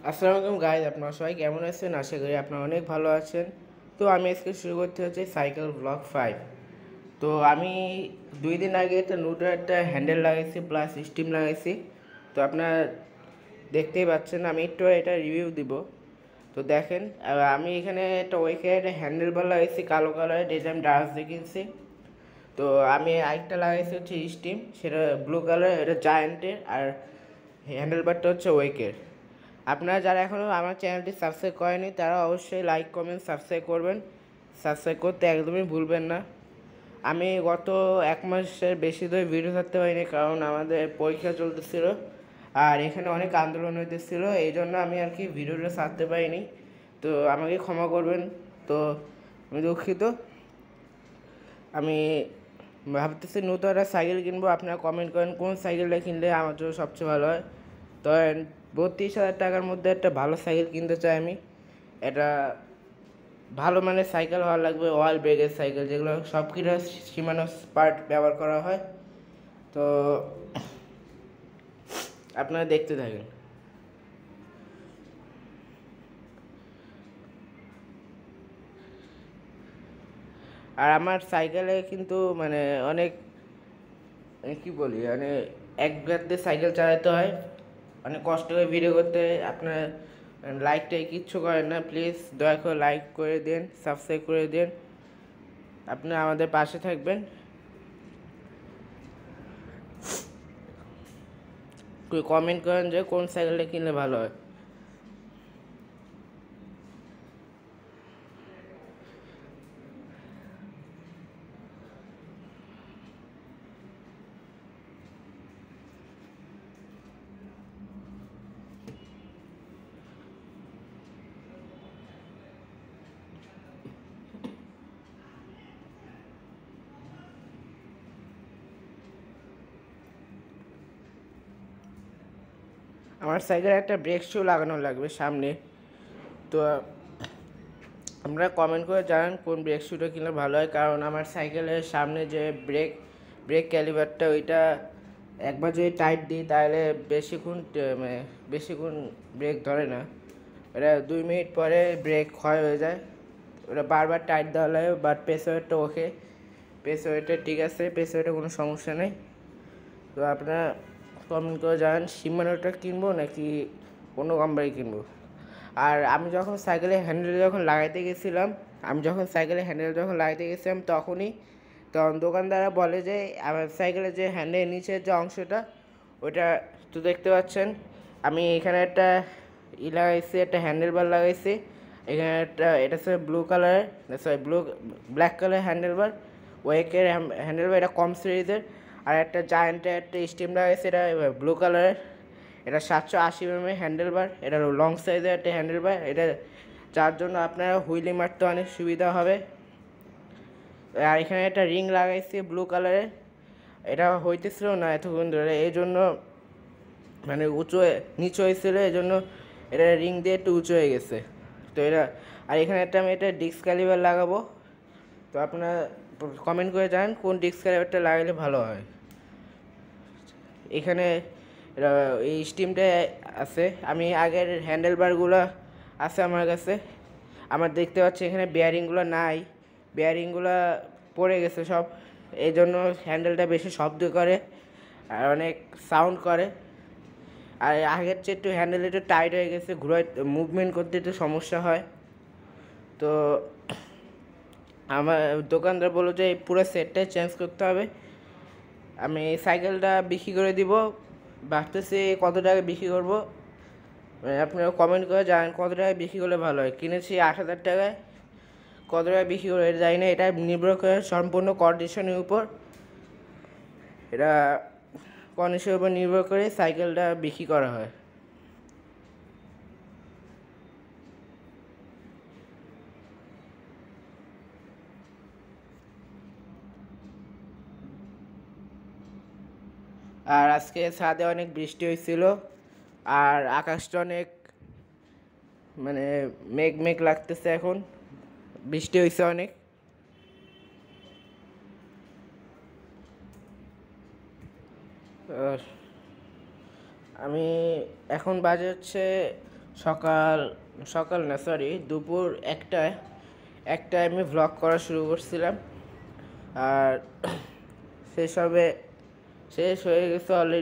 আসসালামু আলাইকুম গাইজ, আপনারা সবাই কেমন আছেন? আশা করি আপনারা অনেক ভালো আছেন। তো আমি আজকে শুরু করতে হচ্ছে সাইকেল ব্লগ 5। তো আমি 2 দিন আগে নতুন একটা হ্যান্ডেল লাগাইছি প্লাস স্টিম লাগাইছি। তো আপনারা দেখতেই পাচ্ছেন, আমি একটু এটা রিভিউ দিব। তো দেখেন, আমি এখানে একটা ওয়েকের একটা হ্যান্ডেল বার লাগাইছি কালো কালারের, যেটা আমি ডার্স দেখিয়েছি। তো আমি আরেকটা লাগাইছি হচ্ছে স্টিম, সেটা ব্লু কালার, এটা জায়ান্টের। আর হ্যান্ডেল বারটা হচ্ছে ওয়েকের। আপনারা যারা এখনও আমার চ্যানেলটি সাবস্ক্রাইব করেনি তারা অবশ্যই লাইক কমেন্ট সাবস্ক্রাইব করবেন। সাবস্ক্রাইব করতে একদমই ভুলবেন না। আমি গত 1 মাসের বেশি ধরে ভিডিও করতে পারিনি, কারণ আমাদের পরীক্ষা চলতেছিল আর এখানে অনেক আন্দোলন হইতেছিল, এই জন্য আমি আর কি ভিডিওটা ছাড়তে পারিনি। তো আমাকে ক্ষমা করবেন। তো আমি দুঃখিত। আমি ভাবতেছি নতুন একটা সাইকেল কিনবো। আপনারা কমেন্ট করেন কোন সাইকেলটা কিনলে আমার জন্য সবচেয়ে ভালো হয়। তো 32,000 টাকার মধ্যে একটা ভালো সাইকেল কিনতে চাই আমি। এটা ভালো মানের সাইকেল হওয়া লাগবে, অয়েল ব্রেকের সাইকেল, যেগুলো সব কিছু সীমানো পার্ট ব্যবহার করা হয়। তো আপনারা দেখতে থাকেন। আর আমার সাইকেলে কিন্তু মানে অনেক কী বলি, মানে এক গাতে সাইকেল চালাতে হয়, অনেক কষ্ট করে ভিডিও করতে হয়। আপনার লাইকটাই কিচ্ছু করেন না, প্লিজ দয়া করে লাইক করে দেন, সাবস্ক্রাইব করে দেন। আপনারা আমাদের পাশে থাকবেন। কমেন্ট করেন যে কোন সাইকেলটা কিনলে ভালো হয়। আমার সাইকেলে একটা ব্রেক শু লাগানো লাগবে সামনে। তো আমরা কমেন্ট করে জানান কোন ব্রেক শুটা কিনলে ভালো হয়, কারণ আমার সাইকেলের সামনে যে ব্রেক ক্যালিভারটা, ওইটা একবার যদি টাইট দিই তাহলে বেশিক্ষণ ব্রেক ধরে না। এটা 2 মিনিট পরে ব্রেক ক্ষয় হয়ে যায়। ওটা বারবার টাইট দেওয়া লাগে। বাট পেসওয়েটটা ওকে, পেসওয়েটটা ঠিক আছে, পেসওয়েটে কোনো সমস্যা নেই। তো আপনারা কমেন্ট করে জানান শিমানোটা কিনবো নাকি অন্য কোম্পানি কিনবো। আর আমি যখন সাইকেলের হ্যান্ডেল যখন লাগাইতে গেছিলাম তখন দোকানদাররা বলে যে আমার সাইকেলের যে হ্যান্ডেলের নিচের যে অংশটা, ওটা তো দেখতে পাচ্ছেন। আমি এখানে একটা লাগাইছি, একটা হ্যান্ডেল বার লাগাইছি। এখানে এটা হচ্ছে ব্ল্যাক কালার হ্যান্ডেল বার, ওয়েকের হ্যান্ডেল বার, এটা কম সিরিজের। আর একটা জায়ান্টের একটা স্টিম লাগাইছে, এটা ব্লু কালারের। এটা 780 হ্যান্ডেল বার, এটা লং সাইজের একটা হ্যান্ডেল বার। এটা যার জন্য আপনারা হুইলি মারতে অনেক সুবিধা হবে। আর এখানে একটা রিং লাগাইছি ব্লু কালারের, এটা হইতেছিল না এতক্ষণ ধরে, এই জন্য মানে নিচু হয়েছিল, এই জন্য এটা রিং দিয়ে একটু উঁচু হয়ে গেছে। তো আর এখানে আমি একটা ডিস্ক ক্যালিভার লাগাবো। তো আপনারা কমেন্ট করে জানান কোন ডিস্ক ক্যালিভারটা লাগালে ভালো হয়। এখানে এই স্টিমটা আছে, আমি আগের হ্যান্ডেল বারগুলো আছে আমার কাছে। আমার দেখতে পাচ্ছি এখানে বেয়ারিংগুলো নাই, বেয়ারিংগুলো পড়ে গেছে সব, এই জন্য হ্যান্ডেলটা বেশি শব্দ করে আর অনেক সাউন্ড করে। আর আগের চেয়ে একটু হ্যান্ডেল একটু টাইট হয়ে গেছে, মুভমেন্ট করতে একটু সমস্যা হয়। তো আমার দোকানদার বললো যে এই পুরো সেটটাই চেঞ্জ করতে হবে। আমি এই সাইকেলটা বিক্রি করে দিব, ভাবতেছি কত টাকা বিক্রি করবো। আপনারা কমেন্ট করে জানান কত টাকায় বিক্রি করলে ভালো হয়। কিনেছি 8,000 টাকায়, কত টাকা বিক্রি করে যাই না, এটা নির্ভর করে সম্পূর্ণ কন্ডিশনের উপর। এটা কন্ডিশনের উপর নির্ভর করে সাইকেলটা বিক্রি করা হয়। আর আজকে ছাদে অনেক বৃষ্টি হয়েছিল, আর আকাশটা অনেক মানে মেঘ মেঘ লাগতেছে, এখন বৃষ্টি হয়েছে অনেক। আমি এখন বাজে হচ্ছে সকাল সকাল না সরি দুপুর একটায় আমি ভ্লগ করা শুরু করছিলাম, আর সেসবে শেষ হয়ে গেছে অলরেডি।